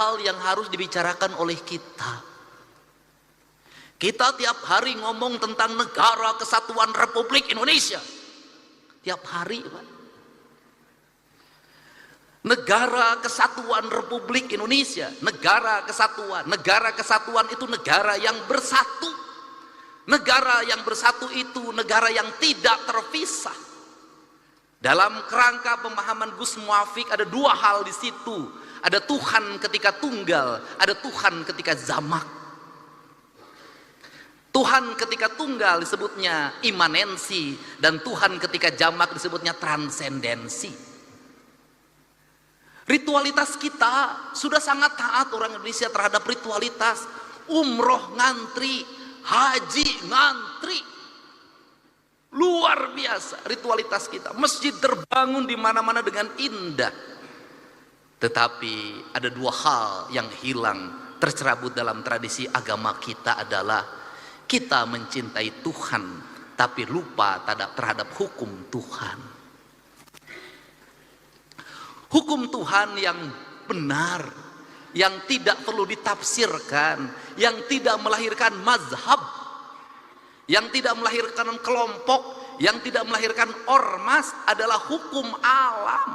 hal yang harus dibicarakan oleh kita. Kita tiap hari ngomong tentang Negara Kesatuan Republik Indonesia. Tiap hari, Pak. Negara Kesatuan Republik Indonesia, negara kesatuan. Negara kesatuan itu negara yang bersatu. Negara yang bersatu itu negara yang tidak terpisah. Dalam kerangka pemahaman Gus Muafik ada dua hal di situ. Ada Tuhan ketika tunggal, ada Tuhan ketika jamak. Tuhan ketika tunggal disebutnya imanensi, dan Tuhan ketika jamak disebutnya transendensi. Ritualitas kita sudah sangat taat orang Indonesia terhadap ritualitas. Umroh ngantri, haji ngantri. Luar biasa ritualitas kita. Masjid terbangun di mana-mana dengan indah. Tetapi ada dua hal yang hilang tercerabut dalam tradisi agama kita adalah kita mencintai Tuhan tapi lupa terhadap hukum Tuhan. Hukum Tuhan yang benar, yang tidak perlu ditafsirkan, yang tidak melahirkan mazhab, yang tidak melahirkan kelompok, yang tidak melahirkan ormas adalah hukum alam.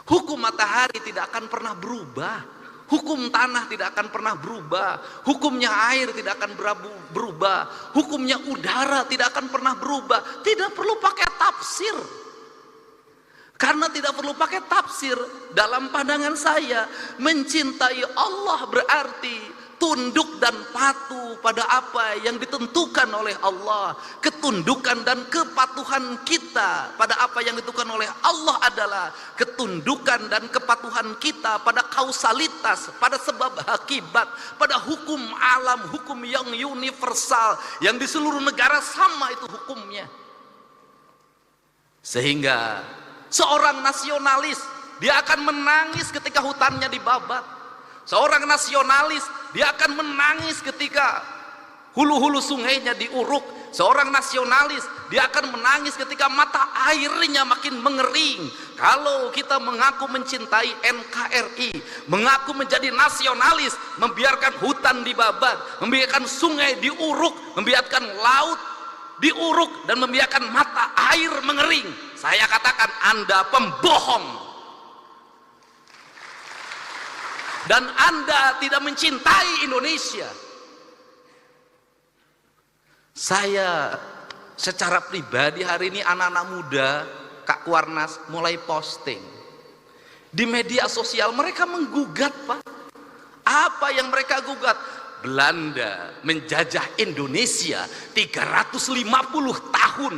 Hukum matahari tidak akan pernah berubah, hukum tanah tidak akan pernah berubah, hukumnya air tidak akan berubah, hukumnya udara tidak akan pernah berubah. Tidak perlu pakai tafsir. Karena tidak perlu pakai tafsir, dalam pandangan saya mencintai Allah berarti tunduk dan patuh pada apa yang ditentukan oleh Allah. Ketundukan dan kepatuhan kita pada apa yang ditentukan oleh Allah adalah ketundukan dan kepatuhan kita pada kausalitas, pada sebab akibat, pada hukum alam, hukum yang universal, yang di seluruh negara sama itu hukumnya. Sehingga seorang nasionalis dia akan menangis ketika hutannya dibabat. Seorang nasionalis dia akan menangis ketika hulu-hulu sungainya diuruk. Seorang nasionalis dia akan menangis ketika mata airnya makin mengering. Kalau kita mengaku mencintai NKRI, mengaku menjadi nasionalis, membiarkan hutan dibabat, membiarkan sungai diuruk, membiarkan laut diuruk, dan membiarkan mata air mengering, saya katakan Anda pembohong. Dan Anda tidak mencintai Indonesia. Saya secara pribadi hari ini anak-anak muda, Kak Kuarnas mulai posting di media sosial, mereka menggugat, Pak. Apa yang mereka gugat? Belanda menjajah Indonesia 350 tahun.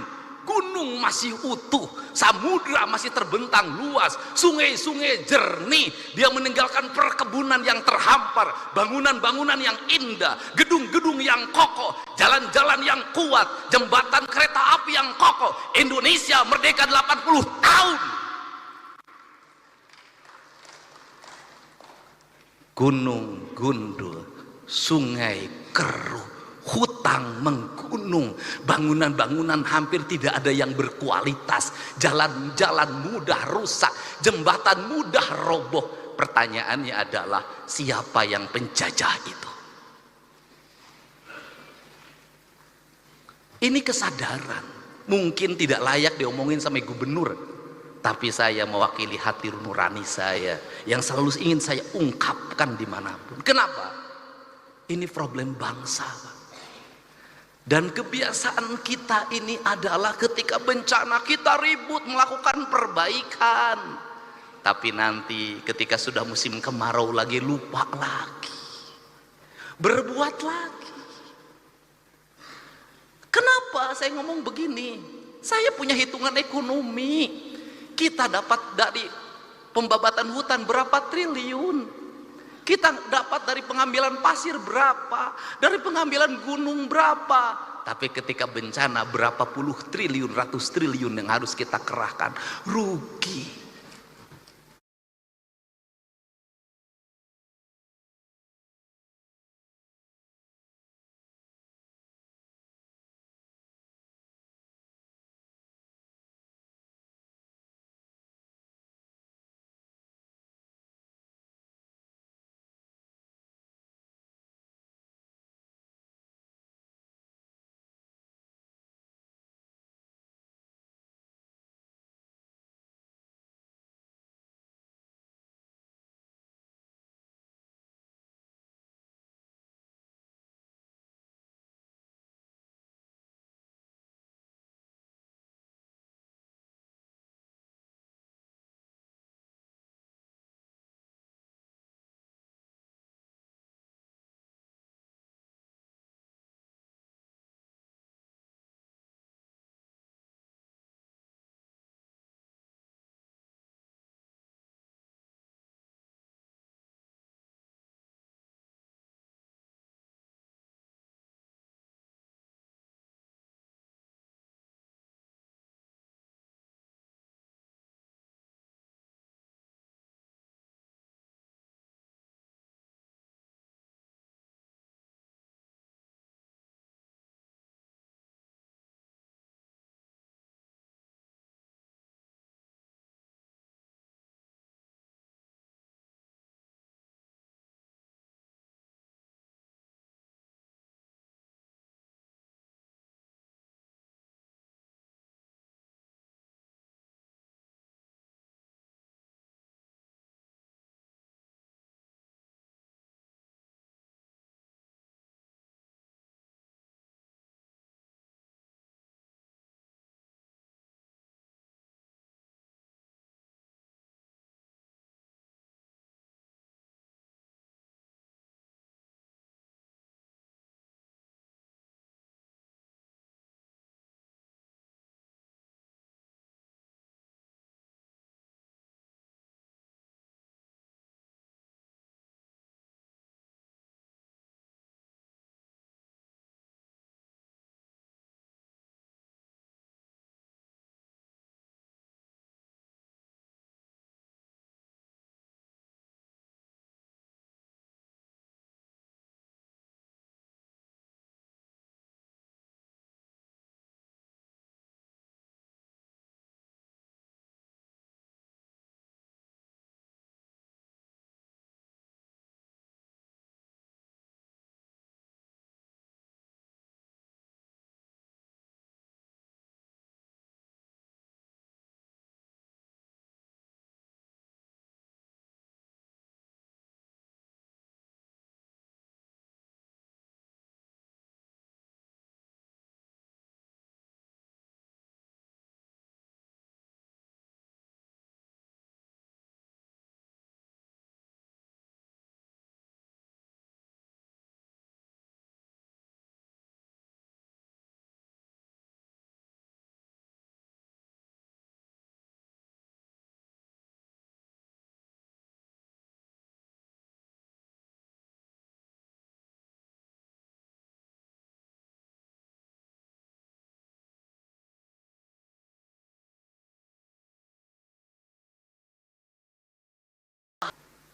Gunung masih utuh, samudra masih terbentang luas, sungai-sungai jernih. Dia meninggalkan perkebunan yang terhampar, bangunan-bangunan yang indah, gedung-gedung yang kokoh, jalan-jalan yang kuat, jembatan kereta api yang kokoh. Indonesia merdeka 80 tahun. Gunung gundul, sungai keruh, hutang menggunung, bangunan-bangunan hampir tidak ada yang berkualitas, jalan-jalan mudah rusak, jembatan mudah roboh. Pertanyaannya adalah siapa yang penjajah itu? Ini kesadaran mungkin tidak layak diomongin sama gubernur, tapi saya mewakili hati nurani saya yang selalu ingin saya ungkapkan dimanapun. Kenapa? Ini problem bangsa, Pak. Dan kebiasaan kita ini adalah ketika bencana kita ribut melakukan perbaikan, tapi nanti ketika sudah musim kemarau lagi lupa lagi, berbuat lagi. Kenapa saya ngomong begini? Saya punya hitungan ekonomi. Kita dapat dari pembabatan hutan berapa triliun, kita dapat dari pengambilan pasir berapa, dari pengambilan gunung berapa. Tapi ketika bencana berapa puluh triliun, ratus triliun yang harus kita kerahkan, rugi.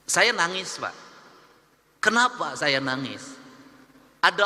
Saya nangis, Pak. Kenapa saya nangis? Ada